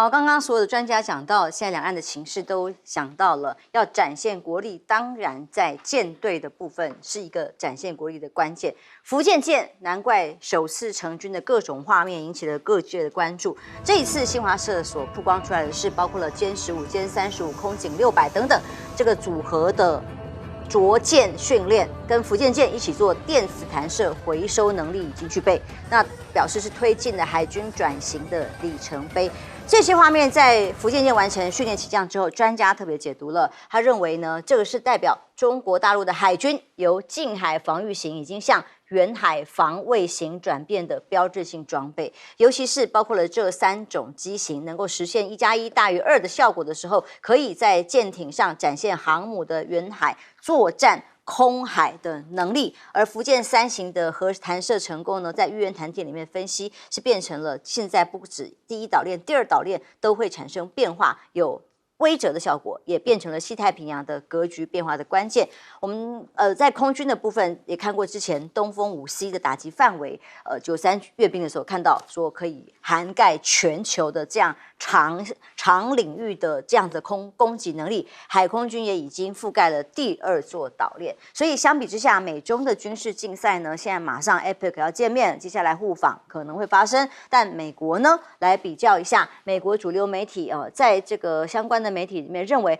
刚刚所有的专家讲到，现在两岸的情势都想到了要展现国力，当然在舰队的部分是一个展现国力的关键。福建舰难怪首次成军的各种画面引起了各界的关注。这一次新华社所曝光出来的是，包括了歼15、歼35、空警600等等这个组合的着舰训练，跟福建舰一起做电磁弹射回收能力已经具备，那表示是推进了海军转型的里程碑。这些画面在福建舰完成训练起降之后，专家特别解读了，他认为呢，这个是代表中国大陆的海军由近海防御型已经向远海防卫型转变的标志性装备，尤其是包括了这3种机型能够实现1+1大于2的效果的时候，可以在舰艇上展现航母的远海作战空海的能力。而福建3型的核弹射成功呢，在玉渊潭舰里面分析是变成了现在不止第1岛链、第2岛链都会产生变化，有威慑的效果，也变成了西太平洋的格局变化的关键。我们在空军的部分也看过之前东风5C 的打击范围，93阅兵的时候看到说可以涵盖全球的这样长领域的这样的攻击能力，海空军也已经覆盖了第2座岛链。所以相比之下，美中的军事竞赛呢，现在马上 APEC 要见面，接下来互访可能会发生。但美国呢，来比较一下，美国主流媒体在这个相关的媒体里面认为，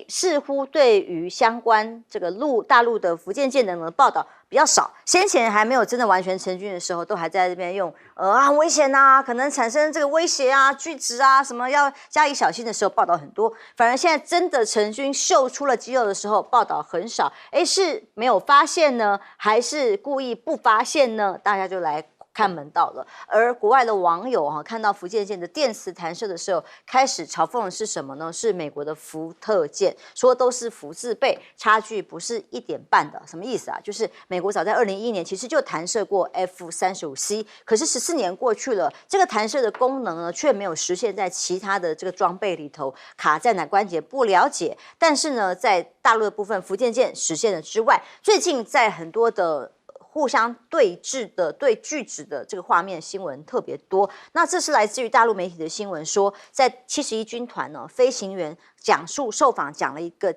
似乎对于相关这个大陆的福建舰等的报道比较少。先前还没有真的完全成军的时候，都还在这边用很危险啊，可能产生这个威胁啊、拒止啊，什么要加以小心的时候报道很多。反而现在真的成军秀出了肌肉的时候，报道很少。是没有发现呢，还是故意不发现呢？大家就来看门道了。而国外的网友看到福建舰的电磁弹射的时候，开始嘲讽的是什么呢？是美国的福特舰，说都是福字辈，差距不是1点半的。什么意思啊？就是美国早在2011年其实就弹射过 F-35C， 可是14年过去了，这个弹射的功能呢，却没有实现在其他的这个装备里头，卡在哪关节不了解。但是呢，在大陆的部分，福建舰实现了之外，最近在很多的互相对峙的、对拒止的这个画面新闻特别多。那这是来自于大陆媒体的新闻说，在71军团呢，飞行员受访讲了一个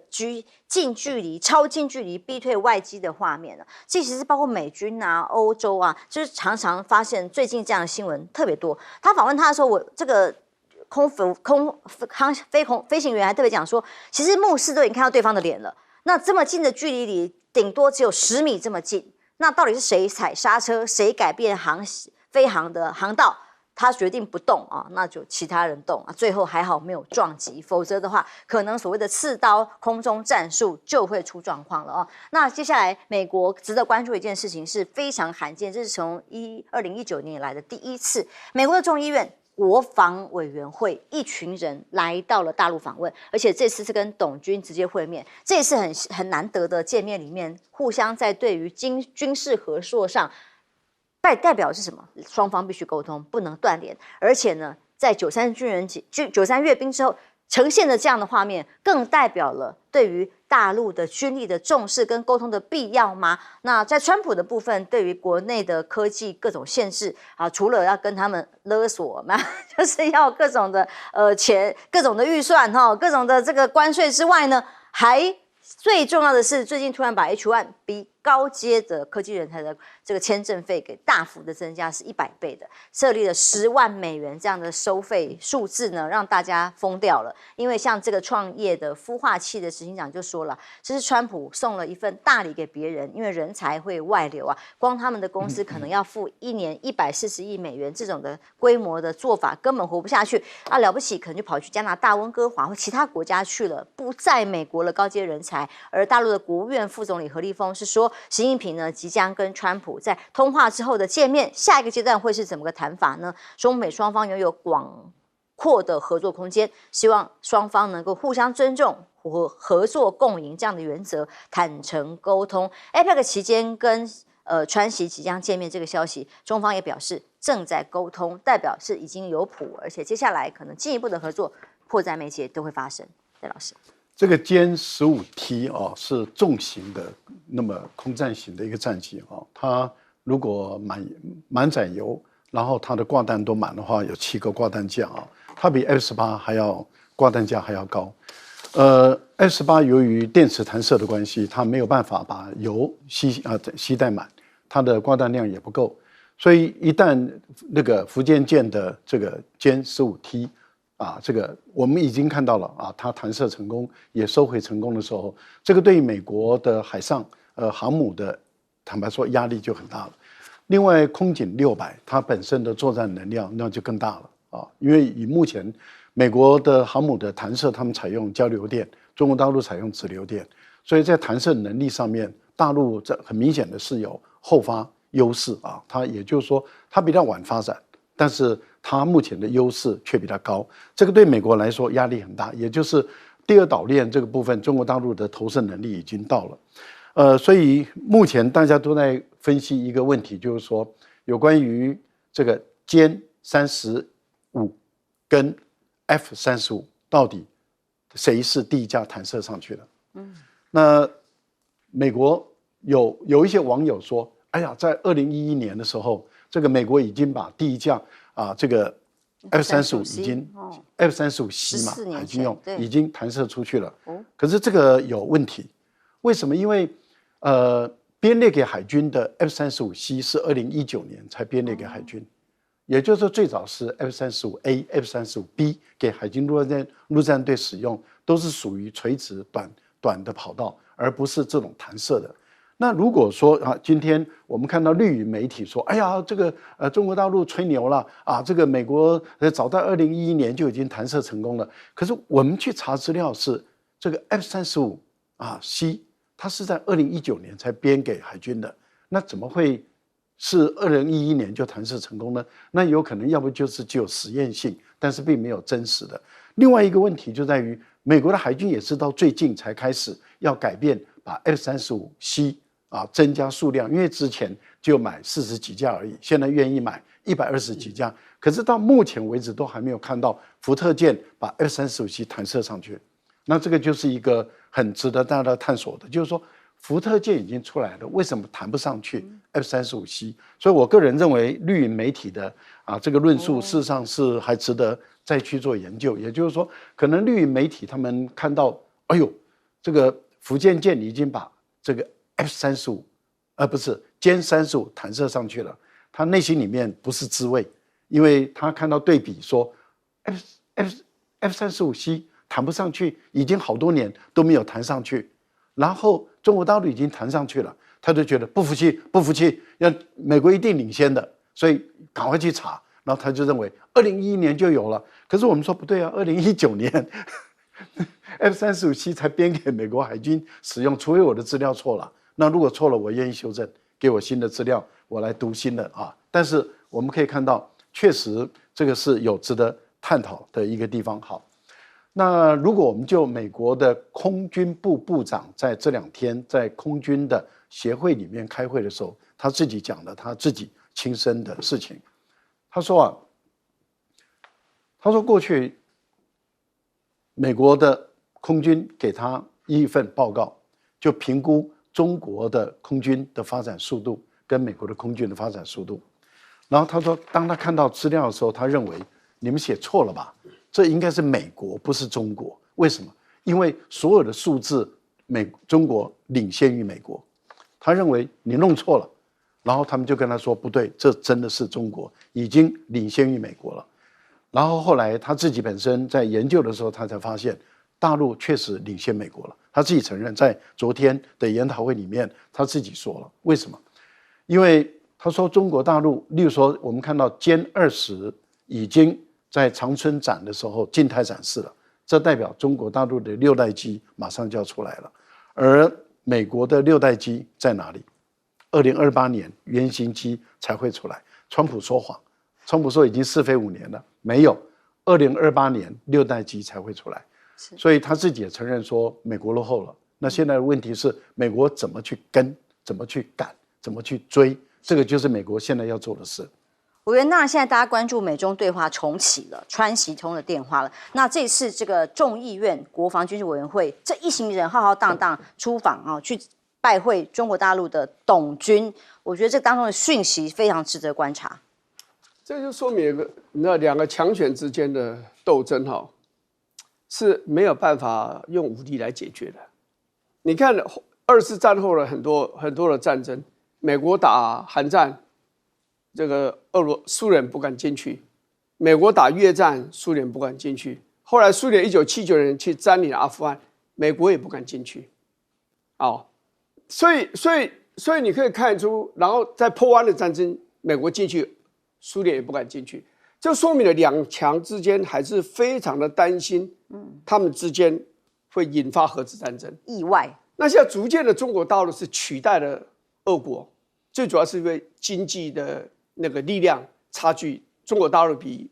近距离、超近距离逼退外机的画面呢。这其实包括美军啊、欧洲啊，就是常常发现最近这样的新闻特别多。他访问他的时候，我这个飞行员还特别讲说，其实目视都已经看到对方的脸了。那这么近的距离里，顶多只有10米这么近。那到底是谁踩刹车，谁改变飞航的航道？他决定不动啊，那就其他人动啊。最后还好没有撞击，否则的话，可能所谓的刺刀空中战术就会出状况了哦。那接下来，美国值得关注的一件事情是非常罕见，这是从2019年以来的第一次，美国的众议院国防委员会一群人来到了大陆访问，而且这次是跟董军直接会面，这也是很难得的见面，里面互相在对于军事合作上代表的是什么？双方必须沟通，不能断联。而且呢，在93阅兵之后呈现的这样的画面，更代表了对于大陆的军力的重视跟沟通的必要吗？那在川普的部分，对于国内的科技各种限制啊，除了要跟他们勒索嘛，就是要各种的钱、各种的预算各种的这个关税之外呢，还最重要的是，最近突然把 H1B 高阶的科技人才的这个签证费给大幅的增加，是100倍的，设立了10万美元这样的收费数字呢，让大家疯掉了。因为像这个创业的孵化器的执行长就说了，这是川普送了一份大礼给别人，因为人才会外流啊，光他们的公司可能要付1年140亿美元这种的规模的做法，根本活不下去啊，了不起可能就跑去加拿大、温哥华或其他国家去了，不在美国了高阶人才。而大陆的国务院副总理何立峰是说，习近平呢即将跟川普在通话之后的见面，下一个阶段会是怎么个谈法呢？中美双方拥有广阔的合作空间，希望双方能够互相尊重、合作共赢这样的原则，坦诚沟通。APEC 期间跟川习即将见面这个消息，中方也表示正在沟通，代表是已经有谱，而且接下来可能进一步的合作迫在眉睫都会发生。戴老师。这个歼15T 是重型的，那么空战型的一个战机它如果满载油，然后它的挂弹都满的话，有7个挂弹架啊，它比 F-18还要挂弹架还要高。F-18由于电磁弹射的关系，它没有办法把油吸带满，它的挂弹量也不够，所以一旦那个福建舰的这个歼15T 这个我们已经看到了它弹射成功，也收回成功的时候，这个对于美国的海上航母的坦白说压力就很大了。另外，空警600它本身的作战能量那就更大了因为以目前美国的航母的弹射，他们采用交流电，中国大陆采用直流电，所以在弹射能力上面，大陆这很明显的是有后发优势它也就是说，它比较晚发展，但是它目前的优势却比它高，这个对美国来说压力很大，也就是第2岛链这个部分，中国大陆的投射能力已经到了。所以目前大家都在分析一个问题，就是说有关于这个歼35跟 F-35到底谁是第一架弹射上去的？那美国有一些网友说，哎呀，在2011年的时候，这个美国已经把第一架这个 F-35已经F-35C 嘛，海军用已经弹射出去了。可是这个有问题，为什么？因为编列给海军的 F-35C 是2019年才编列给海军，也就是说最早是 F-35A、F-35B 给海军陆战队使用，都是属于垂直短的跑道，而不是这种弹射的。那如果说今天我们看到绿营媒体说，哎呀，这个中国大陆吹牛了这个美国早在2011年就已经弹射成功了。可是我们去查资料是这个 F-35C。它是在2019年才编给海军的，那怎么会是2011年就弹射成功呢？那有可能要不就是具有实验性，但是并没有真实的。另外一个问题就在于，美国的海军也是到最近才开始要改变，把 F-35C 增加数量，因为之前就买40几架而已，现在愿意买120几架，可是到目前为止都还没有看到福特舰把 F-35C 弹射上去。那这个就是一个很值得大家探索的，就是说福特舰已经出来了，为什么谈不上去 F-35C？所以我个人认为绿营媒体的这个论述，事实上是还值得再去做研究。也就是说，可能绿营媒体他们看到，哎呦，这个福建舰已经把这个 F-35，不是歼35弹射上去了，他内心里面不是滋味，因为他看到对比说 F-35C。弹不上去，已经好多年都没有弹上去，然后中国大陆已经弹上去了，他就觉得不服气，不服气，要美国一定领先的，所以赶快去查，然后他就认为2011年就有了，可是我们说不对2019年F-35C 才编给美国海军使用，除非我的资料错了，那如果错了，我愿意修正，给我新的资料，我来读新的但是我们可以看到，确实这个是有值得探讨的一个地方。好。那如果我们就美国的空军部部长在这2天在空军的协会里面开会的时候，他自己讲的他自己亲身的事情。他说过去美国的空军给他一份报告，就评估中国的空军的发展速度跟美国的空军的发展速度。然后他说，当他看到资料的时候，他认为你们写错了吧？这应该是美国，不是中国。为什么？因为所有的数字，中国领先于美国。他认为你弄错了，然后他们就跟他说不对，这真的是中国已经领先于美国了。然后后来他自己本身在研究的时候，他才发现大陆确实领先美国了。他自己承认，在昨天的研讨会里面，他自己说了为什么？因为他说中国大陆，例如说我们看到歼20已经在长春展的时候静态展示了，这代表中国大陆的6代机马上就要出来了，而美国的6代机在哪里？2028年原型机才会出来。川普说谎，川普说已经试飞5年了，没有，2028年6代机才会出来。所以他自己也承认说美国落后了。那现在的问题是美国怎么去跟，怎么去赶，怎么去追，这个就是美国现在要做的事。委员，那现在大家关注美中对话重启了，川习通了电话了。那这次这个众议院国防军事委员会这一行人浩浩荡荡出访去拜会中国大陆的董军，我觉得这当中的讯息非常值得观察。这就说明那两个强权之间的斗争是没有办法用武力来解决的。你看二次战后的很多的战争，美国打韩战，这个苏联不敢进去；美国打越战，苏联不敢进去。后来苏联1979年去占领阿富汗，美国也不敢进去。所以你可以看出，然后在波湾的战争，美国进去，苏联也不敢进去，这说明了两强之间还是非常的担心，他们之间会引发核子战争。意外。那现在逐渐的，中国大陆是取代了俄国，最主要是因为经济的那个力量差距，中国大陆比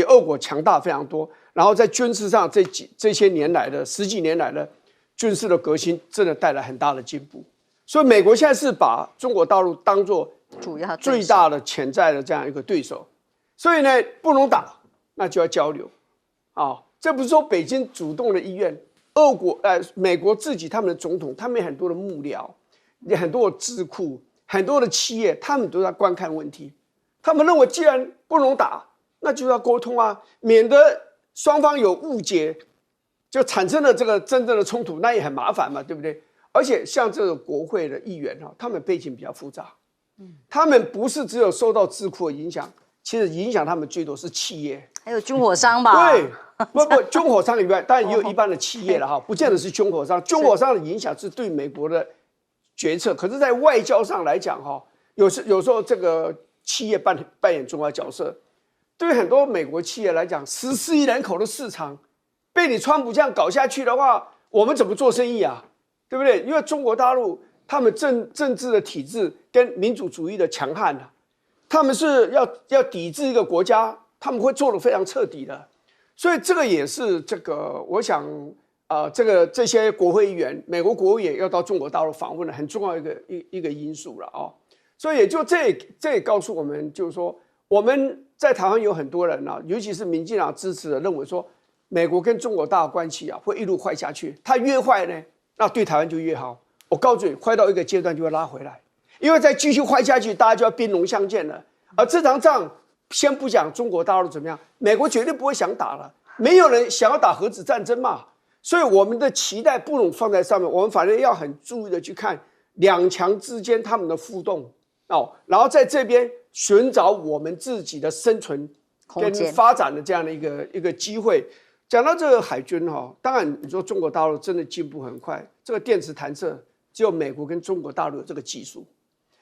俄国强大非常多。然后在军事上这些年来的10几年来的军事的革新，真的带来很大的进步。所以美国现在是把中国大陆当作主要最大的潜在的这样一个对手，所以呢，不能打，那就要交流。这不是说北京主动的意愿，美国自己他们的总统，他们有很多的幕僚，很多的智库，很多的企业，他们都在观看问题。他们认为，既然不能打，那就要沟通啊，免得双方有误解，就产生了这个真正的冲突，那也很麻烦嘛，对不对？而且像这个国会的议员他们背景比较复杂，他们不是只有受到智库的影响，其实影响他们最多是企业，还有军火商吧？对，不，军火商以外，当然也有一般的企业了不见得是军火商。军火商的影响是对美国的决策，可是，在外交上来讲有时候这个企业扮演重要角色。对于很多美国企业来讲，14亿人口的市场，被你川普这样搞下去的话，我们怎么做生意啊？对不对？因为中国大陆他们政治的体制跟民主主义的强悍他们是要抵制一个国家，他们会做得非常彻底的。所以这个也是我想这些国会议员，美国国务院要到中国大陆访问的很重要一个因素了所以这也告诉我们，就是说我们在台湾有很多人尤其是民进党支持的，认为说美国跟中国大陆关系会一路坏下去，它越坏呢，那对台湾就越好。我告诉你，坏到一个阶段就会拉回来，因为再继续坏下去，大家就要兵戎相见了。而这场仗，先不讲中国大陆怎么样，美国绝对不会想打了，没有人想要打核子战争嘛。所以我们的期待不能放在上面，我们反正要很注意的去看两强之间他们的互动然后在这边寻找我们自己的生存跟发展的这样的一个机会。讲到这个海军当然你说中国大陆真的进步很快，这个电磁弹射只有美国跟中国大陆有这个技术，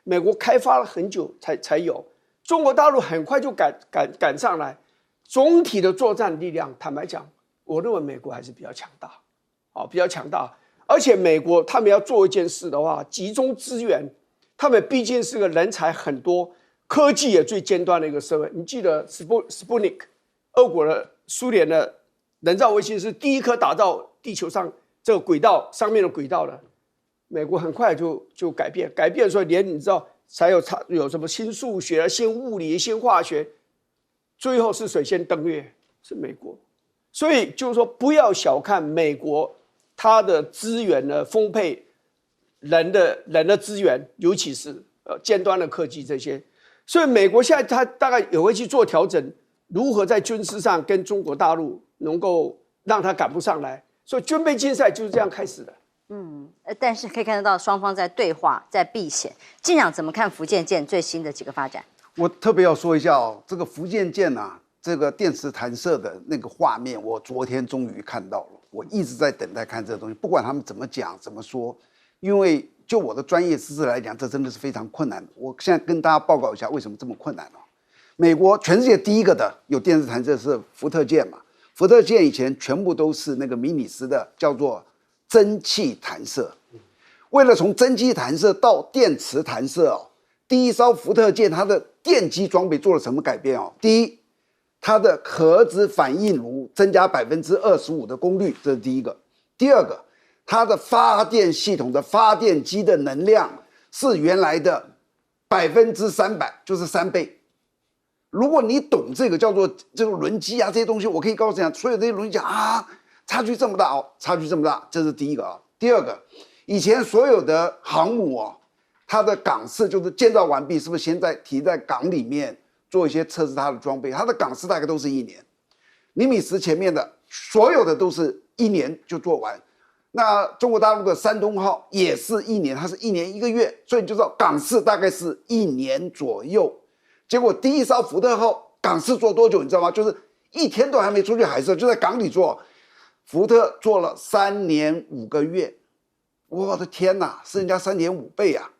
美国开发了很久才有，中国大陆很快就赶上来。总体的作战力量，坦白讲，我认为美国还是比较强大，比较强大。而且美国他们要做一件事的话，集中资源，他们毕竟是个人才很多、科技也最尖端的一个社会。你记得 Sputnik， 俄国的、苏联的人造卫星是第一颗打到地球上这个轨道上面的轨道的，美国很快就改变，所以连你知道才有什么新数学、新物理、新化学，最后是谁先登月？是美国。所以就是说，不要小看美国，它的资源的丰沛，人的资源，尤其是尖端的科技这些。所以美国现在它大概也会去做调整，如何在军事上跟中国大陆能够让它赶不上来。所以军备竞赛就是这样开始的。但是可以看得到双方在对话，在避险。进长怎么看福建舰最新的几个发展？我特别要说一下这个福建舰这个电磁弹射的那个画面，我昨天终于看到了。我一直在等待看这个东西，不管他们怎么讲怎么说，因为就我的专业知识来讲，这真的是非常困难的。我现在跟大家报告一下为什么这么困难美国全世界第一个的有电磁弹射是福特舰嘛，福特舰以前全部都是那个迷你式的，叫做蒸汽弹射。为了从蒸汽弹射到电磁弹射第一艘福特舰它的电机装备做了什么改变第一，它的核子反应炉增加25%的功率，这是第一个。第二个，它的发电系统的发电机的能量是原来的300%，就是3倍。如果你懂这个叫做这个轮机这些东西，我可以告诉你，所有这些轮机差距这么大差距这么大，这是第一个第二个，以前所有的航母它的港次就是建造完毕，是不是先提在港里面做一些测试它的装备，它的港式大概都是1年，尼米兹前面的所有的都是1年就做完。那中国大陆的山东号也是1年，它是1年1个月，所以你就知道港式大概是1年左右。结果第一艘福特号港式做多久你知道吗？就是1天都还没出去海试，就在港里做。福特做了3年5个月，我的天哪，是人家3.5倍啊！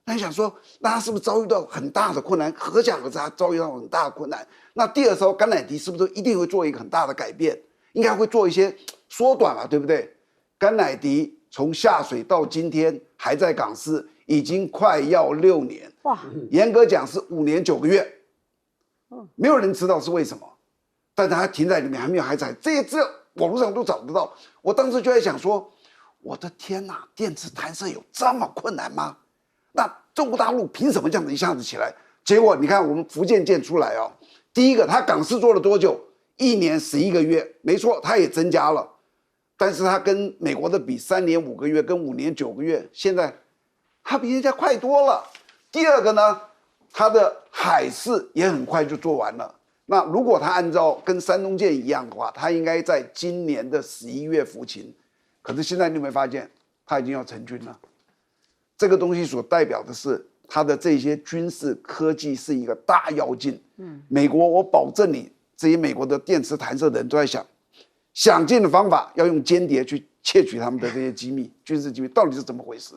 那你想说，那他是不是遭遇到很大的困难？可想而知，他遭遇到很大的困难。那第二艘甘乃迪是不是一定会做一个很大的改变？应该会做一些缩短嘛，对不对？甘乃迪从下水到今天还在港试，已经快要6年。哇，严格讲是5年9个月。没有人知道是为什么，但是他停在里面还没有海采，这些资料网络上都找得到。我当时就在想说，我的天哪，电磁弹射有这么困难吗？那中国大陆凭什么这样子一下子起来？结果你看我们福建舰出来哦，第一个他港试做了多久？1年11个月，没错，他也增加了，但是他跟美国的比，3年5个月跟5年9个月，现在他比人家快多了。第二个呢，他的海试也很快就做完了。那如果他按照跟山东舰一样的话，他应该在今年的11月服勤。可是现在你有没有发现，他已经要成军了？这个东西所代表的是他的这些军事科技是一个大跃进。美国，我保证你，这些美国的电磁弹射的人都在想尽的方法，要用间谍去窃取他们的这些机密，军事机密到底是怎么回事？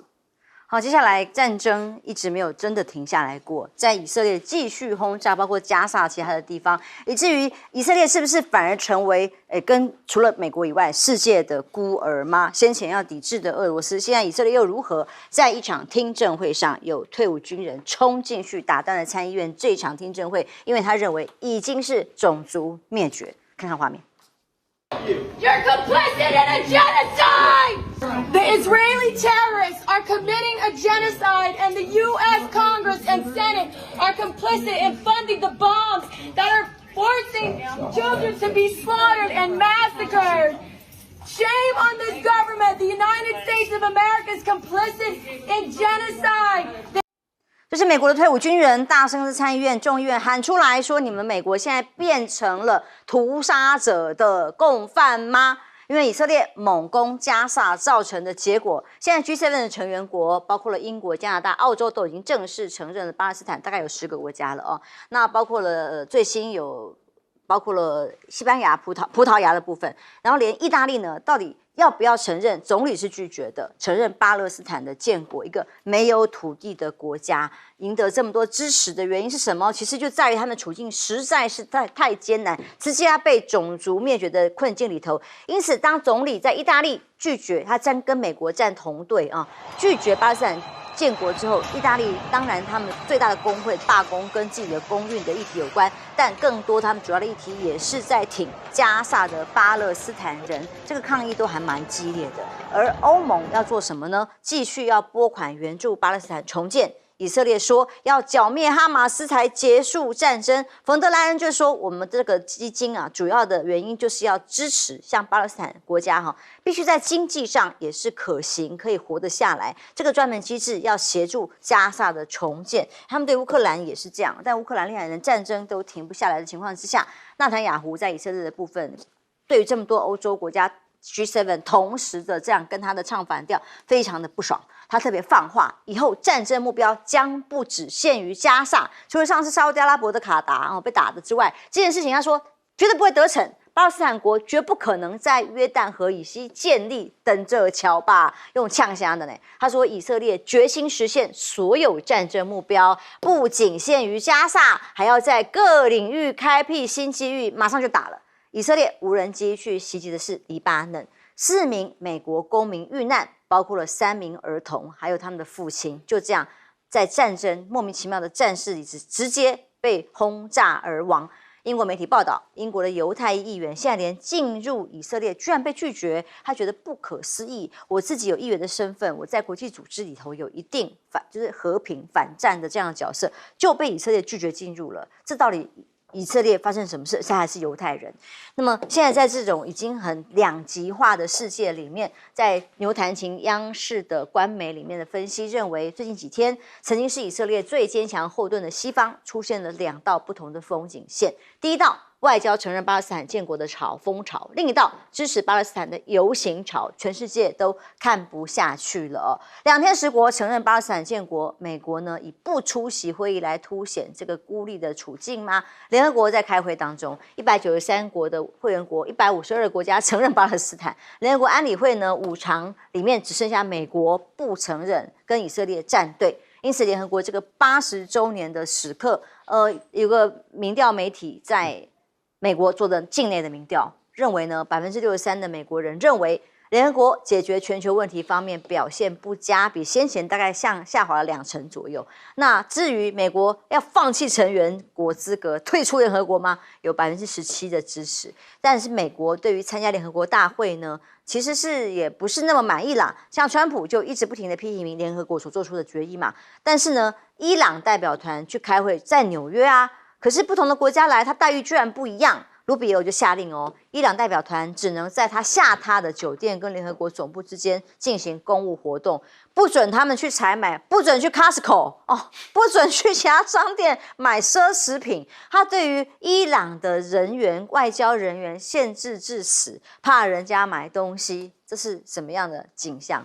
好，接下来战争一直没有真的停下来过，在以色列继续轰炸，包括加沙其他的地方，以至于以色列是不是反而成为跟除了美国以外世界的孤儿吗？先前要抵制的俄罗斯，现在以色列又如何在一场听证会上有退伍军人冲进去打断了参议院这一场听证会，因为他认为已经是种族灭绝。看看画面。You're complicit in a genocide! The Israeli terrorists are committing a genocide, and the U.S. Congress and Senate are complicit in funding the bombs that are forcing children to be slaughtered and massacred. Shame on this government! The United States of America is complicit in genocide. 这是美国的退伍军人大声在参议院、众议院喊出来说：“你们美国现在变成了屠杀者的共犯吗？”因为以色列猛攻加沙造成的结果，现在 G7 的成员国包括了英国、加拿大、澳洲都已经正式承认了巴勒斯坦，大概有10个国家了哦。那包括了最新包括了西班牙、葡萄牙的部分，然后连意大利呢，到底要不要承认？总理是拒绝的，承认巴勒斯坦的建国，一个没有土地的国家，赢得这么多支持的原因是什么？其实就在于他们处境实在是太艰难，直接被种族灭绝的困境里头。因此，当总理在意大利拒绝，他跟美国站同队啊，拒绝巴勒斯坦建国之后，意大利当然他们最大的工会罢工跟自己的公运的议题有关，但更多他们主要的议题也是在挺加沙的巴勒斯坦人，这个抗议都还蛮激烈的。而欧盟要做什么呢？继续要拨款援助巴勒斯坦重建。以色列说要剿灭哈马斯才结束战争，冯德莱恩就说我们这个基金啊，主要的原因就是要支持像巴勒斯坦国家必须在经济上也是可行，可以活得下来。这个专门机制要协助加沙的重建，他们对乌克兰也是这样，但乌克兰连战争都停不下来的情况之下，纳坦雅胡在以色列的部分，对于这么多欧洲国家 G7 同时的这样跟他的唱反调，非常的不爽。他特别放话，以后战争目标将不只限于加沙，除了上次沙烏地阿拉伯的卡达被打的之外，这件事情他说绝对不会得逞。巴勒斯坦国绝不可能在约旦河以西建立等着瞧吧，用呛虾的呢。他说以色列决心实现所有战争目标，不仅限于加沙，还要在各领域开辟新机遇，马上就打了。以色列无人机去袭击的是黎巴嫩，4名美国公民遇难，包括了3名儿童，还有他们的父亲，就这样在战争莫名其妙的战事里直接被轰炸而亡。英国媒体报道，英国的犹太裔议员现在连进入以色列居然被拒绝，他觉得不可思议。我自己有议员的身份，我在国际组织里头有一定就是和平反战的这样的角色，就被以色列拒绝进入了。这到底以色列发生什么事，他还是犹太人。那么现在在这种已经很两极化的世界里面，在牛弹琴央视的官媒里面的分析认为，最近几天曾经是以色列最坚强后盾的西方出现了2道不同的风景线。第一道，外交承认巴勒斯坦建国的风潮，另一道支持巴勒斯坦的游行潮，全世界都看不下去了。2天10国承认巴勒斯坦建国，美国呢以不出席会议来凸显这个孤立的处境吗？联合国在开会当中，193国的会员国，152国家承认巴勒斯坦。联合国安理会呢5常里面只剩下美国不承认，跟以色列站队。因此，联合国这个80周年的时刻，有个民调媒体在美国做的境内的民调，认为呢，63%的美国人认为联合国解决全球问题方面表现不佳，比先前大概下滑了2%左右。那至于美国要放弃成员国资格，退出联合国吗？有17%的支持。但是美国对于参加联合国大会呢，其实是也不是那么满意啦。像川普就一直不停的批评联合国所做出的决议嘛。但是呢，伊朗代表团去开会在纽约啊。可是不同的国家来，他待遇居然不一样。卢比欧就下令伊朗代表团只能在他下榻的酒店跟联合国总部之间进行公务活动，不准他们去采买，不准去 Costco 不准去其他商店买奢侈品。他对于伊朗的外交人员限制致死，怕人家买东西，这是什么样的景象？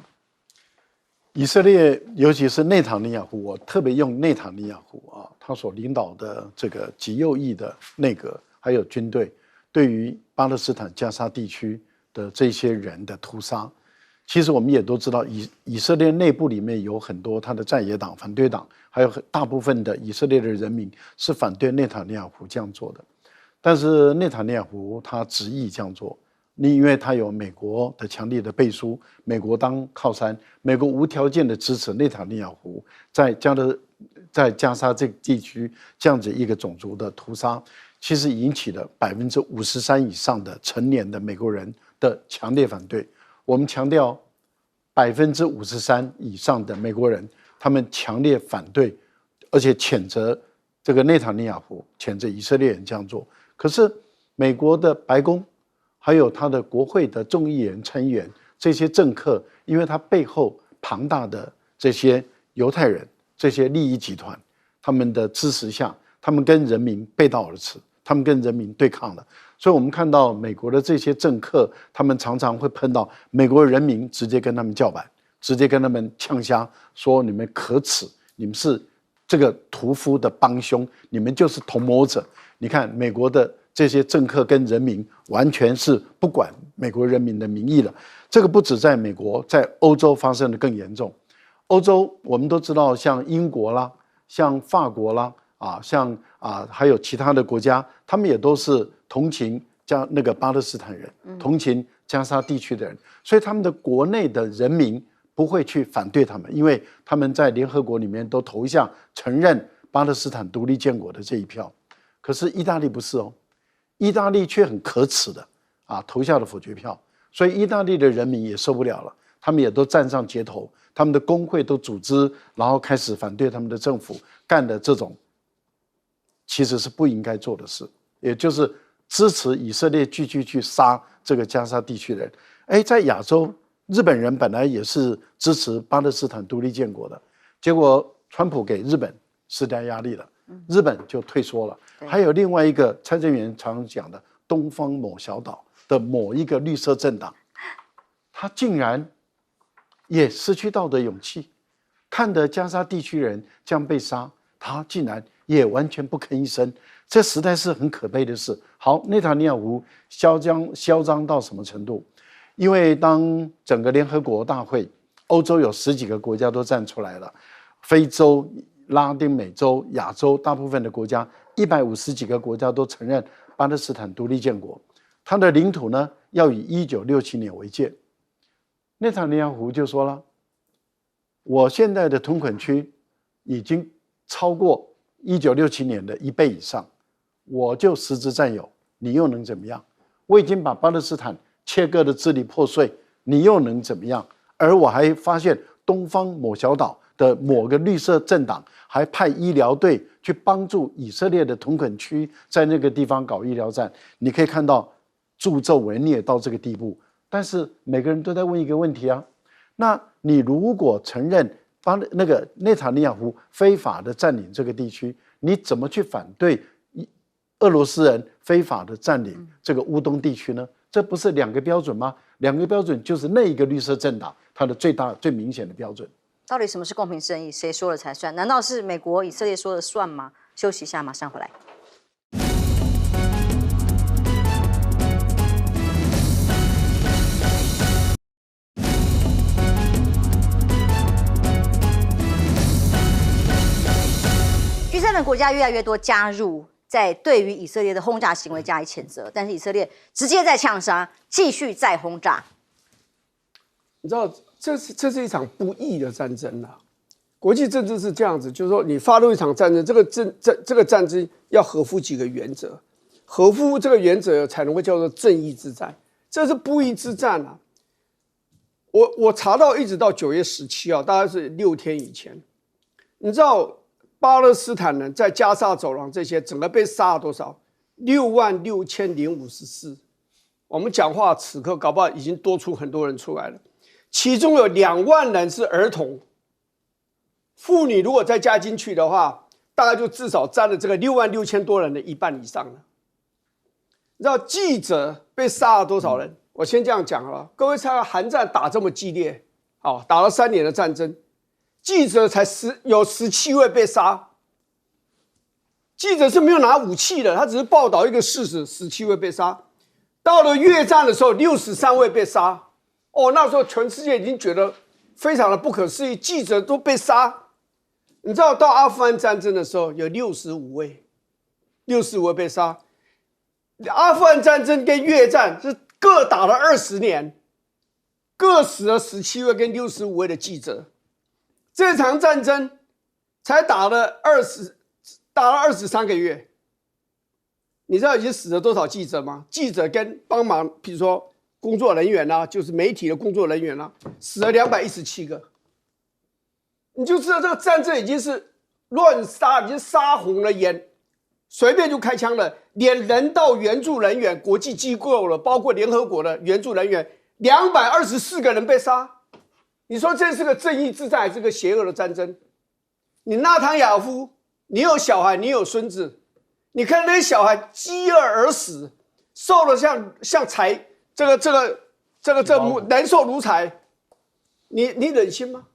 以色列，尤其是内塔尼亚胡，我特别用内塔尼亚胡他所领导的这个极右翼的内阁，还有军队，对于巴勒斯坦加沙地区的这些人的屠杀，其实我们也都知道，以色列内部里面有很多他的在野党、反对党，还有大部分的以色列的人民是反对内塔尼亚胡这样做的。但是内塔尼亚胡他执意这样做。因为他有美国的强力的背书，美国当靠山，美国无条件的支持内塔尼亚胡在加沙这个地区这样子一个种族的屠杀，其实引起了53%以上的成年的美国人的强烈反对。我们强调53%以上的美国人，他们强烈反对，而且谴责这个内塔尼亚胡，谴责以色列人这样做。可是美国的白宫还有他的国会的众议员、参议员这些政客，因为他背后庞大的这些犹太人、这些利益集团，他们的支持下，他们跟人民背道而驰，他们跟人民对抗了。所以我们看到美国的这些政客，他们常常会碰到美国人民，直接跟他们叫板，直接跟他们呛瞎，说你们可耻，你们是这个屠夫的帮凶，你们就是同谋者。你看美国的这些政客跟人民完全是不管美国人民的民意了。这个不止在美国，在欧洲发生的更严重。欧洲我们都知道，像英国啦，像法国啦，还有其他的国家，他们也都是同情那个巴勒斯坦人，同情加沙地区的人，所以他们的国内的人民不会去反对他们，因为他们在联合国里面都投下承认巴勒斯坦独立建国的这一票。可是意大利不是意大利却很可耻的投下了否决票，所以意大利的人民也受不了了，他们也都站上街头，他们的工会都组织，然后开始反对他们的政府干的这种其实是不应该做的事，也就是支持以色列继续去杀这个加沙地区的人。在亚洲，日本人本来也是支持巴勒斯坦独立建国的，结果川普给日本施加压力了，日本就退缩了。还有另外一个蔡正元常讲的东方某小岛的某一个绿色政党，他竟然也失去道德勇气，看着加沙地区人这样被杀，他竟然也完全不吭一声，这实在是很可悲的事。好，内塔尼亚胡嚣张到什么程度？因为当整个联合国大会，欧洲有10几个国家都站出来了，非洲、拉丁美洲、亚洲大部分的国家，150几个国家都承认巴勒斯坦独立建国，他的领土呢要以1967年为界。内塔尼亚胡就说了，我现在的屯垦区已经超过1967年的1倍以上，我就实质占有，你又能怎么样？我已经把巴勒斯坦切割的支离破碎，你又能怎么样？而我还发现东方某小岛的某个绿色政党还派医疗队去帮助以色列的同垦区在那个地方搞医疗站，你可以看到助纣为虐到这个地步。但是每个人都在问一个问题啊，那你如果承认把那个内塔尼亚胡非法的占领这个地区，你怎么去反对俄罗斯人非法的占领这个乌东地区呢？这不是两个标准吗？两个标准就是那一个绿色政党它的最明显的标准。到底什么是公平正义？谁说了才算？难道是美国、以色列说了算吗？休息一下，马上回来。G7国家越来越多加入，在对于以色列的轰炸行为加以谴责，但是以色列直接在呛杀，继续再轰炸。你知道，这是一场不义的战争啊！国际政治是这样子，就是说你发动一场战争，这个战争要合乎几个原则，合乎这个原则才能够叫做正义之战。这是不义之战啊！我查到一直到9月17号，大概是6天以前，你知道巴勒斯坦人在加沙走廊这些整个被杀了多少？66054。我们讲话此刻搞不好已经多出很多人出来了，其中有2万人是儿童，妇女如果再加进去的话，大概就至少占了这个66000多人的一半以上了。你知道记者被杀了多少人？我先这样讲了，各位猜看，韩战打这么激烈，打了3年的战争，记者才有17位被杀。记者是没有拿武器的，他只是报道一个事实，17位被杀。到了越战的时候，63位被杀。那时候全世界已经觉得非常的不可思议，记者都被杀。你知道到阿富汗战争的时候有65位被杀。阿富汗战争跟越战是各打了20年，各死了17位跟65位的记者。这场战争才打了23个月。你知道已经死了多少记者吗？记者跟帮忙，比如说工作人员啊，就是媒体的工作人员啊，死了217个。你就知道这个战争已经是乱杀，已经杀红了眼，随便就开枪了。连人道援助人员、国际机构了，包括联合国的援助人员，224个人被杀。你说这是个正义之战还是个邪恶的战争？你纳坦雅夫，你有小孩，你有孙子，你看那些小孩饥饿而死，瘦了像柴，这人瘦如柴，你忍心吗？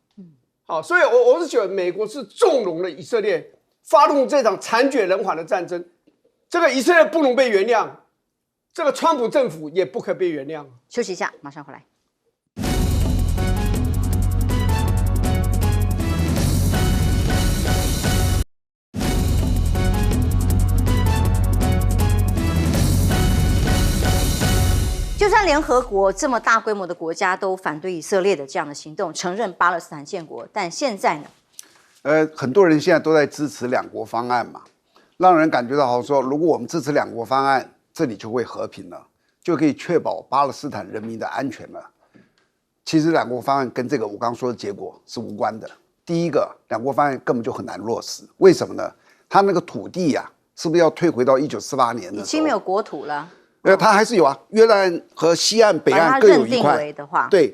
好，所以我是觉得美国是纵容了以色列发动这场惨绝人寰的战争，这个以色列不能被原谅，这个川普政府也不可被原谅。休息一下，马上回来。就算联合国这么大规模的国家都反对以色列的这样的行动，承认巴勒斯坦建国，但现在呢？很多人现在都在支持2国方案嘛，让人感觉到好像说，如果我们支持2国方案，这里就会和平了，就可以确保巴勒斯坦人民的安全了。其实2国方案跟这个我刚刚说的结果是无关的。第一个，2国方案根本就很难落实，为什么呢？他那个土地啊，是不是要退回到1948年的时候？已经没有国土了。它还是有啊，约旦和西岸、北岸各有一块。认定为的话，对。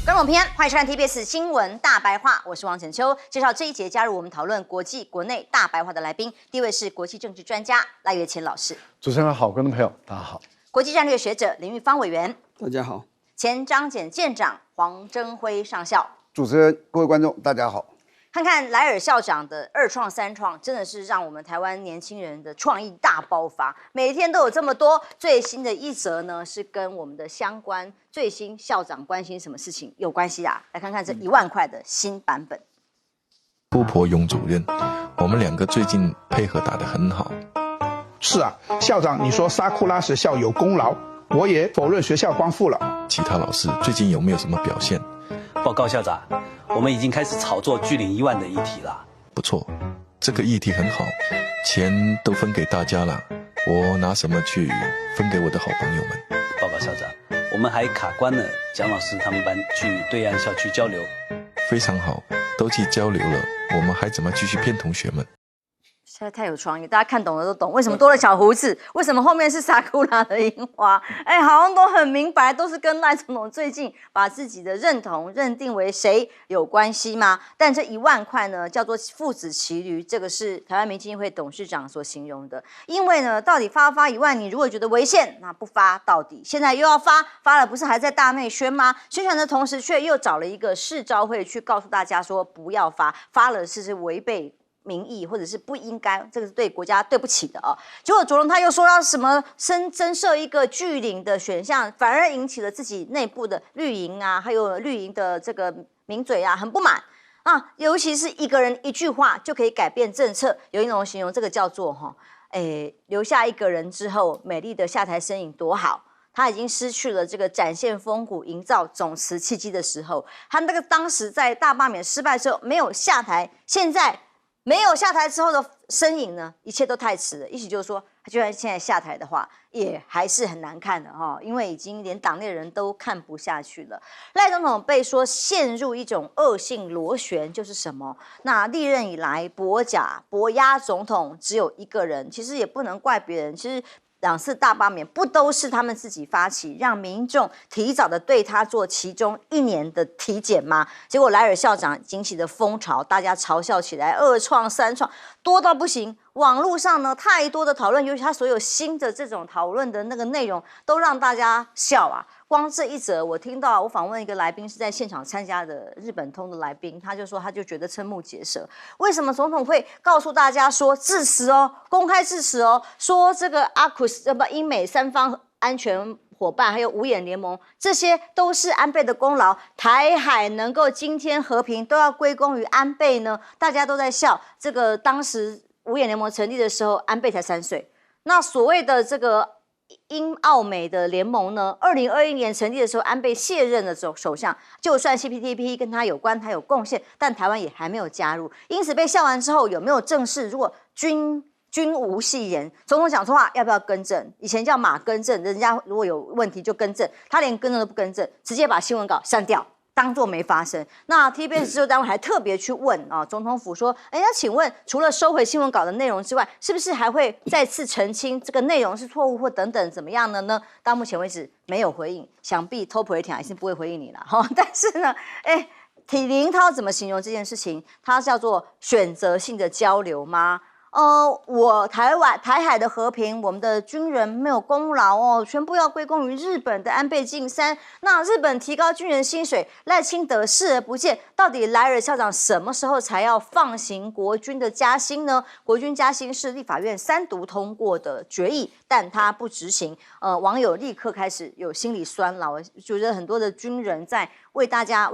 观众平安，欢迎收看 TBS 新闻大白话，我是王浅秋。介绍这一节加入我们讨论国际、国内大白话的来宾，第一位是国际政治专家赖岳乾老师。主持人好，观众朋友大家好。国际战略学者林玉芳委员。大家好。前张检舰长黄征辉上校。主持人、各位观众大家好。看看莱尔校长的2创3创，真的是让我们台湾年轻人的创意大爆发，每天都有这么多。最新的一则呢，是跟我们的相关最新校长关心什么事情有关系啊？来看看这1万块的新版本。姑婆雍主任，我们2个最近配合打得很好。是啊，校长，你说沙库拉学校有功劳，我也否认学校光复了。其他老师最近有没有什么表现？报告校长，我们已经开始炒作巨领1万的议题了。不错，这个议题很好，钱都分给大家了，我拿什么去分给我的好朋友们？报告老校长，我们还卡关了蒋老师他们班去对岸校区交流。非常好，都去交流了，我们还怎么继续骗同学们？实在太有创意，大家看懂的都懂。为什么多了小胡子？为什么后面是萨库拉的樱花？哎，好像都很明白，都是跟赖总统最近把自己的认同认定为谁有关系吗？但这1万块呢，叫做父子骑驴，这个是台湾民基金会董事长所形容的。因为呢，到底发不发1万，你如果觉得违宪，那不发到底。现在又要发了，不是还在大内宣吗？宣传的同时，却又找了一个市召会去告诉大家说不要发了是违背民意，或者是不应该，这个是对国家对不起的哦。结果卓荣他又说要什么增设一个巨龄的选项，反而引起了自己内部的绿营啊，还有绿营的这个名嘴啊很不满啊。尤其是一个人一句话就可以改变政策，有一种形容这个叫做留下一个人之后，美丽的下台身影多好。他已经失去了这个展现风骨、营造总辞契机的时候，他那个当时在大罢免失败之后没有下台，现在没有下台之后的身影呢，一切都太迟了。意思就是说，他就算现在下台的话，也还是很难看的哈，因为已经连党内人都看不下去了。赖总统被说陷入一种恶性螺旋，就是什么？那历任以来博压总统只有一个人，其实也不能怪别人，其实。2次大罢免不都是他们自己发起，让民众提早的对他做其中1年的体检吗？结果莱尔校长引起的风潮，大家嘲笑起来，2创3创多到不行。网络上呢，太多的讨论，尤其他所有新的这种讨论的那个内容，都让大家笑啊。光这一则，我听到我访问一个来宾是在现场参加的日本通的来宾，他就说他就觉得瞠目结舌，为什么总统会告诉大家说致辞哦，公开致辞哦，说这个英美3方安全伙伴还有5眼联盟，这些都是安倍的功劳，台海能够今天和平都要归功于安倍呢？大家都在笑，这个当时5眼联盟成立的时候，安倍才3岁，那所谓的这个英澳美的联盟呢，2021年成立的时候，安倍卸任了首相，就算 CPTPP 跟他有关，他有贡献，但台湾也还没有加入，因此被笑完之后，有没有正式？如果均无戏言，总统讲错话要不要更正？以前叫马更正，人家如果有问题就更正，他连更正都不更正，直接把新闻稿删掉。当作没发生。那 TBS 制作单位还特别去问总统府说，那请问除了收回新闻稿的内容之外，是不是还会再次澄清这个内容是错误或等等怎么样的呢？到目前为止没有回应，想必 Topper 还是不会回应你了哈。但是呢，李凌涛怎么形容这件事情？它叫做选择性的交流吗？台海的和平，我们的军人没有功劳哦，全部要归功于日本的安倍晋三。那日本提高军人薪水，赖清德视而不见。到底莱尔校长什么时候才要放行国军的加薪呢？国军加薪是立法院3读通过的决议，但他不执行。网友立刻开始有心理酸了。我觉得很多的军人在为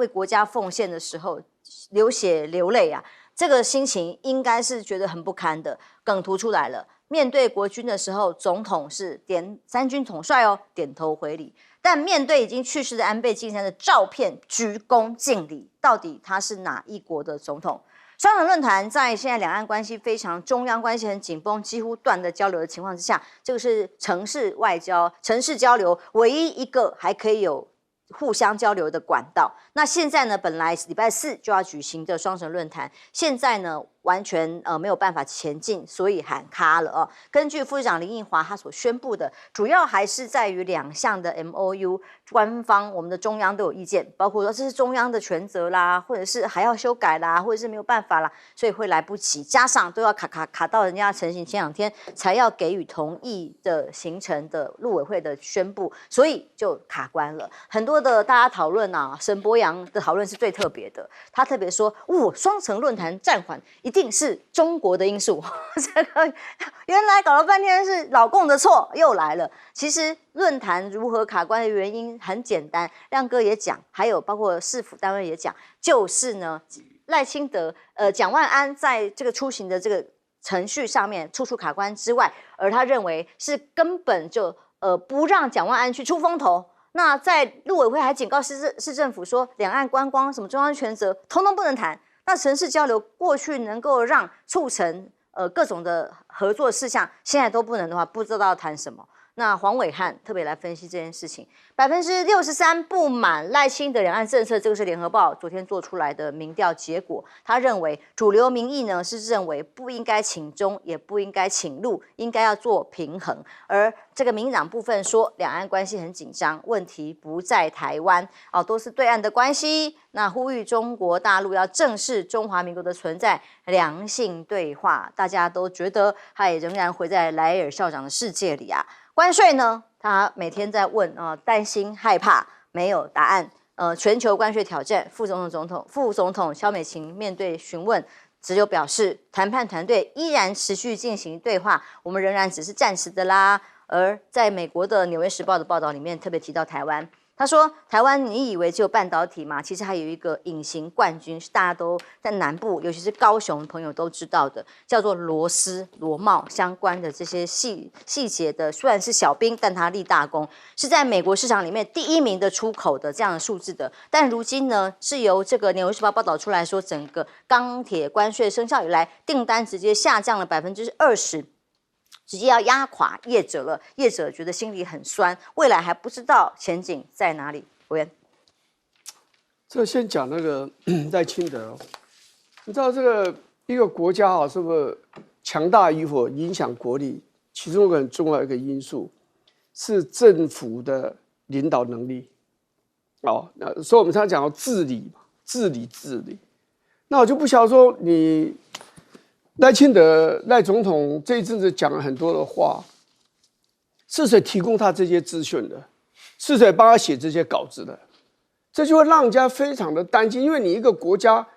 国家奉献的时候流血流泪啊。这个心情应该是觉得很不堪的，梗图出来了。面对国军的时候，总统是3军统帅哦，点头回礼。但面对已经去世的安倍晋三的照片，鞠躬敬礼，到底他是哪一国的总统？双城论坛在现在两岸关系非常中央关系很紧绷，几乎断的交流的情况之下，这个是城市外交、城市交流唯一一个还可以有互相交流的管道。那现在呢，本来礼拜4就要举行的双城论坛，现在呢完全没有办法前进，所以喊卡了哦。根据副市长林奕华他所宣布的，主要还是在于2项的 MOU， 官方我们的中央都有意见，包括说这是中央的权责啦，或者是还要修改啦，或者是没有办法啦，所以会来不及，加上都要卡到人家成行前2天才要给予同意的行程的陆委会的宣布，所以就卡关了。很多的大家讨论沈伯洋的讨论是最特别的，他特别说，双城论坛暂缓一定是中国的因素。这个原来搞了半天是老共的错，又来了。其实论坛如何卡关的原因很简单，亮哥也讲，还有包括市府单位也讲，就是呢，赖清德蒋万安在这个出行的这个程序上面处处卡关之外，而他认为是根本就不让蒋万安去出风头。那在陆委会还警告市政府说，两岸观光什么中央权责，通通不能谈。那城市交流过去能够让促成各种的合作事项，现在都不能的话，不知道要谈什么。那黄伟汉特别来分析这件事情，63%不满赖清德两岸政策，这个是联合报昨天做出来的民调结果。他认为主流民意呢是认为不应该请中，也不应该请陆，应该要做平衡。而这个民进党部分说，两岸关系很紧张，问题不在台湾都是对岸的关系。那呼吁中国大陆要正视中华民国的存在，良性对话。大家都觉得他也仍然活在莱尔校长的世界里啊。关税呢，他每天在问担心害怕，没有答案。全球关税挑战，副总统萧美琴面对询问，只有表示谈判团队依然持续进行对话，我们仍然只是暂时的啦。而在美国的《纽约时报》的报道里面，特别提到台湾。他说：“台湾，你以为只有半导体吗？其实还有一个隐形冠军，是大家都在南部，尤其是高雄的朋友都知道的，叫做螺丝、螺帽相关的这些细节的，虽然是小兵，但它立大功，是在美国市场里面第1名的出口的这样的数字的。但如今呢，是由这个《纽约时报》报道出来说，整个钢铁关税生效以来，订单直接下降了20%。”直接要压垮业者了，业者觉得心里很酸，未来还不知道前景在哪里。委员，这先讲那个赖清德，你知道这个一个国家是不是强大与否影响国力？其中一个很重要的一个因素是政府的领导能力。所以我们常常讲到治理嘛，治理。那我就不晓得说你。赖清德赖总统这一阵子讲了很多的话，是谁提供他这些资讯的？是谁帮他写这些稿子的？这就会让人家非常的担心，因为你一个国家，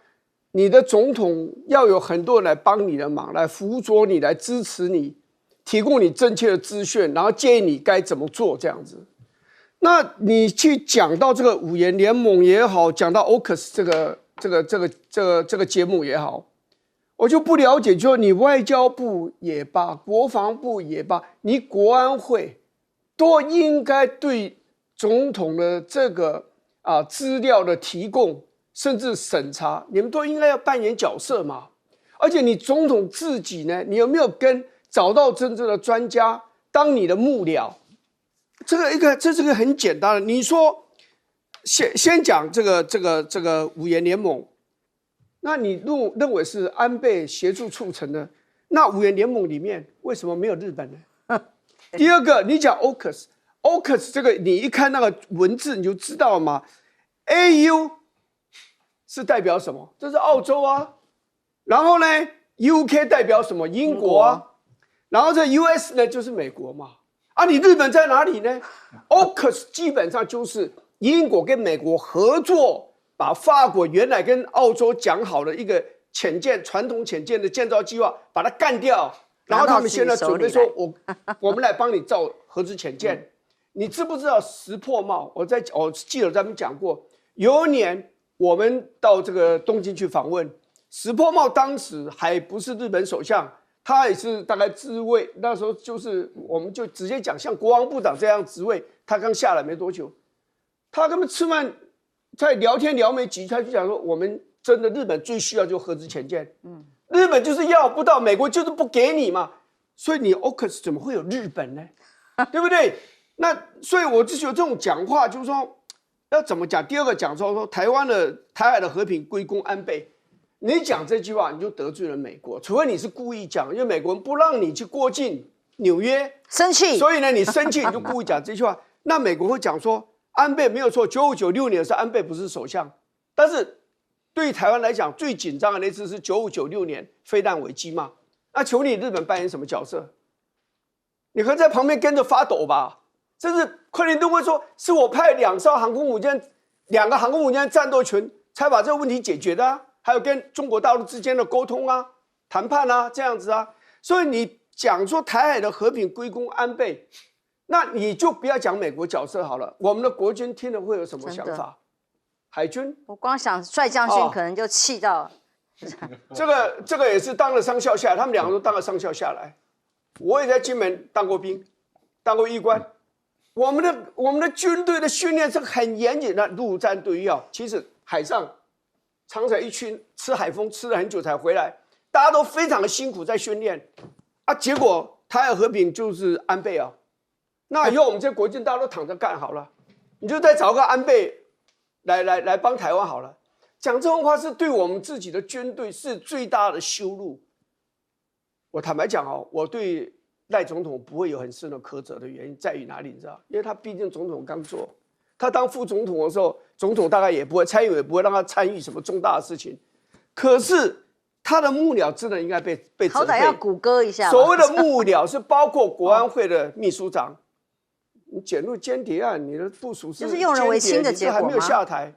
你的总统要有很多人来帮你的忙，来辅佐你，来支持你，提供你正确的资讯，然后建议你该怎么做这样子。那你去讲到这个五眼联盟也好，讲到 AUKUS 这个节目也好。我就不了解，就是你外交部也罢，国防部也罢，你国安会都应该对总统的这个资料的提供，甚至审查，你们都应该要扮演角色嘛。而且你总统自己呢，你有没有找到真正的专家当你的幕僚？这是个很简单的。你说先讲这个五眼联盟。那你认为是安倍协助促成的？那五眼联盟里面为什么没有日本呢？第二个，你讲 AUKUS 这个，你一看那个文字你就知道了嘛。AU 是代表什么？这是澳洲啊。然后呢 ，UK 代表什么？英国啊。然后这 US 呢就是美国嘛。你日本在哪里呢 ？AUKUS 基本上就是英国跟美国合作。把法国原来跟澳洲讲好的一个传统潜舰的建造计划，把它干掉，然后他们现在准备说，我们来帮你造核子潜舰。你知不知道石破茂？我记得咱们讲过，有一年我们到这个东京去访问，石破茂当时还不是日本首相，他也是大概职位，那时候我们就直接讲像国防部长这样职位，他刚下来没多久，他根本吃饭。在聊天聊没几句，他就讲说，我们真的日本最需要就是核子潜舰，日本就是要不到，美国就是不给你嘛，所以你 AUKUS 怎么会有日本呢？对不对？那所以我就觉得这种讲话就是说要怎么讲？第二个讲说台海的和平归功安倍，你讲这句话你就得罪了美国，除非你是故意讲，因为美国人不让你去过境纽约，生气，所以呢你生气你就故意讲这句话，那美国会讲说。安倍没有错，9596年是安倍不是首相，但是对于台湾来讲，最紧张的那次是9596年飞弹危机嘛。那求你日本扮演什么角色？你可以在旁边跟着发抖吧。甚至克林顿会说，是我派2个航空母舰战斗群才把这个问题解决的啊，还有跟中国大陆之间的沟通啊、谈判啊这样子啊。所以你讲说台海的和平归功安倍。那你就不要讲美国角色好了，我们的国军听了会有什么想法？海军，我光想帅将军可能就气到。这个也是当了上校下来，他们2个都当了上校下来。我也在金门当过兵，当过医官。我们的军队的训练是很严谨的，陆战队要。其实海上长彩一群吃海风吃了很久才回来，大家都非常的辛苦在训练啊。结果台海和平就是安倍啊。那以后我们这些国军大家都躺着干好了，你就再找个安倍来帮台湾好了。讲这种话是对我们自己的军队是最大的羞辱。我坦白讲哦，我对赖总统不会有很深的苛责的原因在于哪里？你知道？因为他毕竟总统刚做，他当副总统的时候，总统大概也不会参与，也不会让他参与什么重大的事情。可是他的幕僚真的应该被责备，好歹要谷歌一下。所谓的幕僚是包括国安会的秘书长。你卷入间谍案，你的部署是就是用人为亲的结果吗？还没有下台。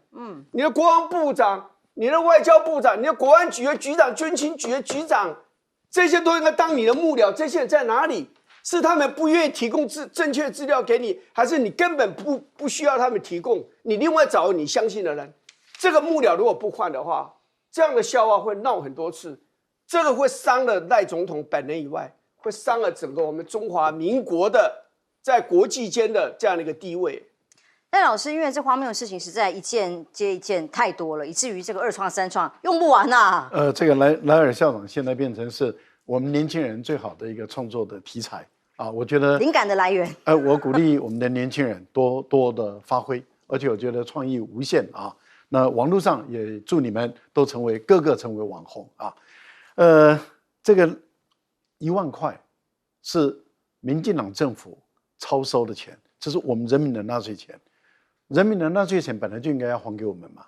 你的国防部长、你的外交部长、你的国安局的局长、军情局的局长，这些都应该当你的幕僚。这些人在哪里？是他们不愿意提供正确资料给你，还是你根本不需要他们提供？你另外找你相信的人。这个幕僚如果不换的话，这样的笑话会闹很多次。这个会伤了赖总统本人以外，会伤了整个我们中华民国的。在国际间的这样的一个地位，但老师，因为这荒谬的事情实在一件接一件太多了，以至于这个2创3创用不完呐。这个莱尔校长现在变成是我们年轻人最好的一个创作的题材啊，我觉得灵感的来源。我鼓励我们的年轻人多的发挥，而且我觉得创意无限啊。那网络上也祝你们都个个成为网红啊。这个1万块是民进党政府超收的钱，这是我们人民的纳税钱，人民的纳税钱本来就应该要还给我们嘛。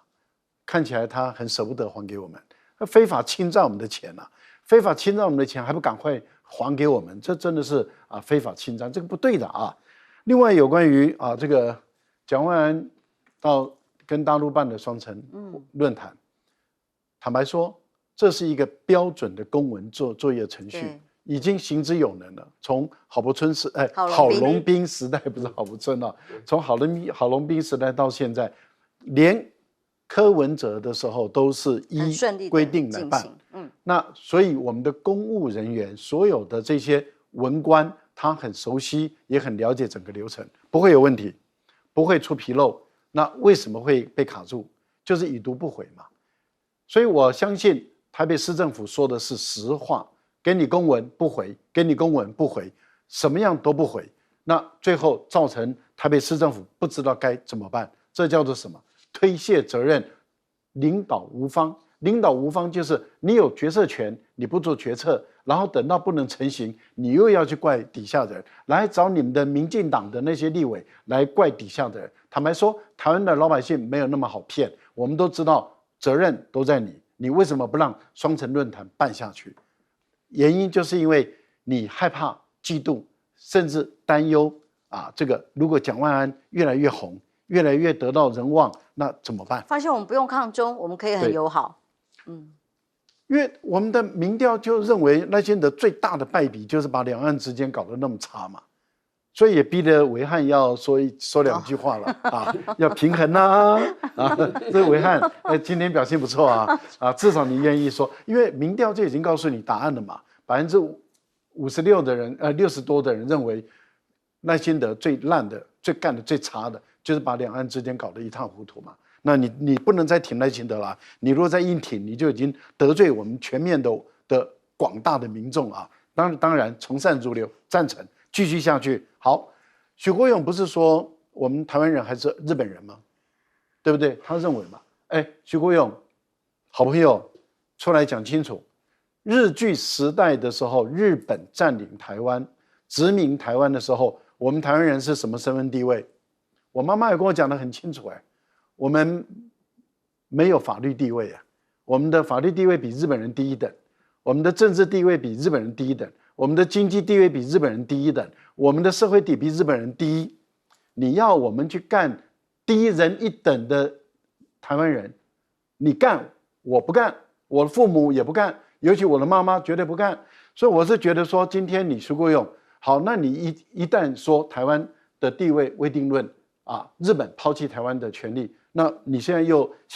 看起来他很舍不得还给我们，他非法侵占我们的钱啊，非法侵占我们的钱还不赶快还给我们，这真的是非法侵占，这个不对的啊。另外有关于这个蒋万安到跟大陆办的双城论坛，坦白说，这是一个标准的公文作业程序。已经行之有能了。从郝龙斌时代不是郝柏村啊，从郝龙斌时代到现在，连柯文哲的时候都是依规定来办。那所以我们的公务人员所有的这些文官，他很熟悉，也很了解整个流程，不会有问题，不会出纰漏。那为什么会被卡住？就是已读不回嘛。所以我相信台北市政府说的是实话。给你公文不回，给你公文不回，什么样都不回，那最后造成台北市政府不知道该怎么办，这叫做什么？推卸责任，领导无方。领导无方就是你有决策权，你不做决策，然后等到不能成型，你又要去怪底下的人，来找你们的民进党的那些立委来怪底下的人。坦白说，台湾的老百姓没有那么好骗，我们都知道责任都在你，你为什么不让双城论坛办下去？原因就是因为你害怕、嫉妒，甚至担忧这个如果蒋万安越来越红，越来越得到人望，那怎么办？发现我们不用抗中，我们可以很友好。因为我们的民调就认为赖清德最大的败笔就是把两岸之间搞得那么差嘛，所以也逼得暐瀚要说两句话了要平衡这暐瀚今天表现不错至少你愿意说，因为民调就已经告诉你答案了嘛，56%的人60多的人认为赖清德最烂的、干的最差的就是把两岸之间搞得一塌糊涂嘛。那你不能再挺赖清德了，你如果再硬挺，你就已经得罪我们全面的广大的民众当然从善如流，赞成继续下去。好，许国勇不是说我们台湾人还是日本人吗？对不对？他认为嘛，许国勇好朋友出来讲清楚，日据时代的时候，日本占领台湾、殖民台湾的时候，我们台湾人是什么身份地位？我妈妈也跟我讲得很清楚我们没有法律地位我们的法律地位比日本人低一等，我们的政治地位比日本人低一等，我们的经济地位比日本人低一等，我们的社会地比日本人低。你要我们去干低人一等的台湾人，你干我不干，我的父母也不干，尤其我的妈妈绝对不干。所以我是觉得说，今天你徐国勇好，那你一旦说台湾的地位未定论日本抛弃台湾的权利，那你现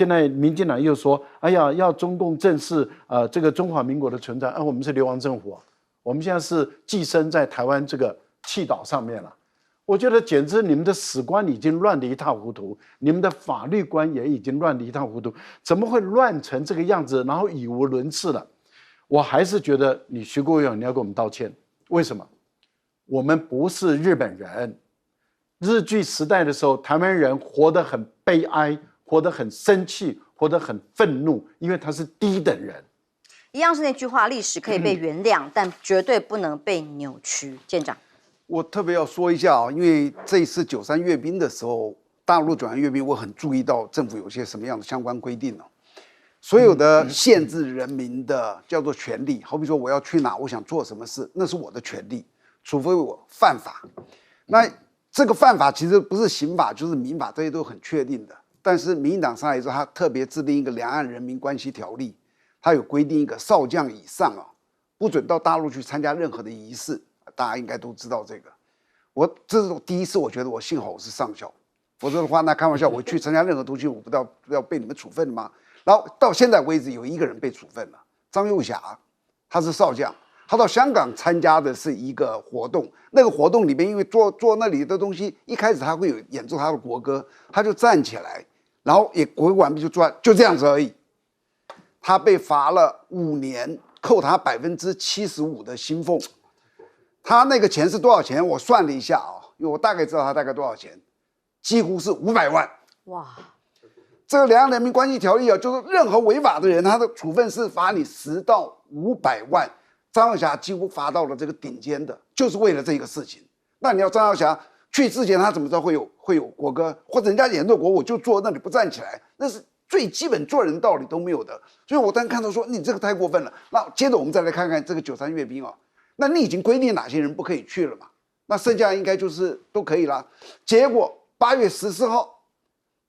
在民进党又说，哎呀，要中共正视这个中华民国的存在我们是流亡政府我们现在是寄生在台湾这个气岛上面了。我觉得简直你们的史观已经乱得一塌糊涂，你们的法律观也已经乱得一塌糊涂，怎么会乱成这个样子，然后语无伦次了？我还是觉得你徐国勇你要给我们道歉。为什么？我们不是日本人，日据时代的时候，台湾人活得很悲哀，活得很生气，活得很愤怒，因为他是低等人。一样是那句话，历史可以被原谅，但绝对不能被扭曲。舰长，我特别要说一下啊，因为这一次93阅兵的时候，大陆转阅兵，我很注意到政府有些什么样的相关规定呢？所有的限制人民的叫做权利，好比说我要去哪，我想做什么事，那是我的权利，除非我犯法。那这个犯法其实不是刑法就是民法，这些都很确定的。但是民进党上来之后，他特别制定一个《两岸人民关系条例》，他有规定一个少将以上啊，不准到大陆去参加任何的仪式。大家应该都知道这个。这是第一次，我觉得我幸好我是上校，否则的话，那开玩笑，我去参加任何东西，我不要被你们处分吗？然后到现在为止，有一个人被处分了，张幼霞，他是少将，他到香港参加的是一个活动，那个活动里面，因为做那里的东西，一开始他会有演奏他的国歌，他就站起来，然后也国歌完毕就这样子而已。他被罚了5年，扣他75%的薪俸。他那个钱是多少钱？我算了一下啊，因为我大概知道他大概多少钱，几乎是500万。哇！这个《两岸人民关系条例》啊，就是任何违法的人，他的处分是罚你10到500万。张幼霞几乎罚到了这个顶尖的，就是为了这个事情。那你要张幼霞去之前，他怎么知道会有国歌，或者人家演奏国，我就坐那里不站起来，那是最基本做人道理都没有的。所以我当时看到说你这个太过分了。那接着我们再来看看这个93阅兵啊，那你已经规定哪些人不可以去了嘛？那剩下应该就是都可以了。结果8月14号，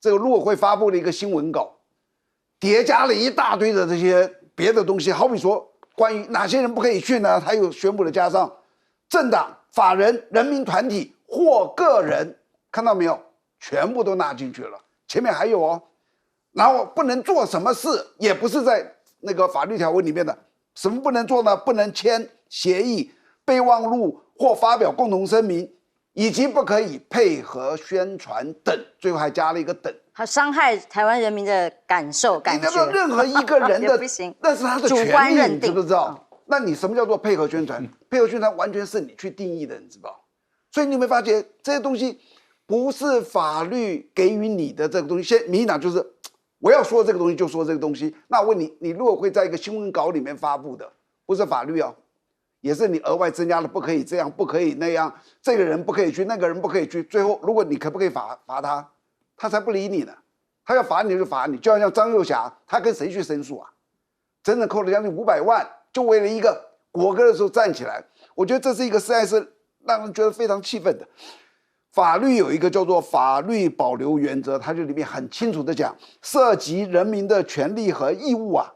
这个陆委会发布了一个新闻稿，叠加了一大堆的这些别的东西，好比说关于哪些人不可以去呢？还有宣布的加上政党、法人、人民团体或个人，看到没有？全部都纳进去了。前面还有哦，然后不能做什么事，也不是在那个法律条文里面的。什么不能做呢？不能签协议、备忘录或发表共同声明，以及不可以配合宣传等。最后还加了一个等。还伤害台湾人民的感受、感觉。任何一个人的不行，那是他的权利，主观认定，你知不知道？那你什么叫做配合宣传？配合宣传完全是你去定义的，你知道？所以你有没有发觉这些东西不是法律给予你的这个东西？民进党就是我要说这个东西就说这个东西。那我问你，你如果会在一个新闻稿里面发布的，不是法律哦，也是你额外增加了不可以这样，不可以那样，这个人不可以去，那个人不可以去。最后，如果你可不可以罚他，他才不理你呢。他要罚你就罚你，就好像张幼霞，他跟谁去申诉啊？整整扣了将近500万，就为了一个国歌的时候站起来。我觉得这是一个实在是让人觉得非常气愤的。法律有一个叫做法律保留原则，它就里面很清楚的讲，涉及人民的权利和义务啊，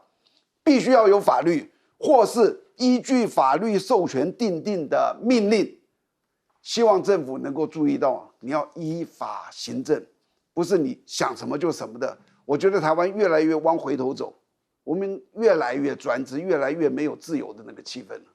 必须要有法律，或是依据法律授权订定的命令。希望政府能够注意到，你要依法行政。不是你想什么就什么的。我觉得台湾越来越往回头走，我们越来越专制，越来越没有自由的那个气氛了。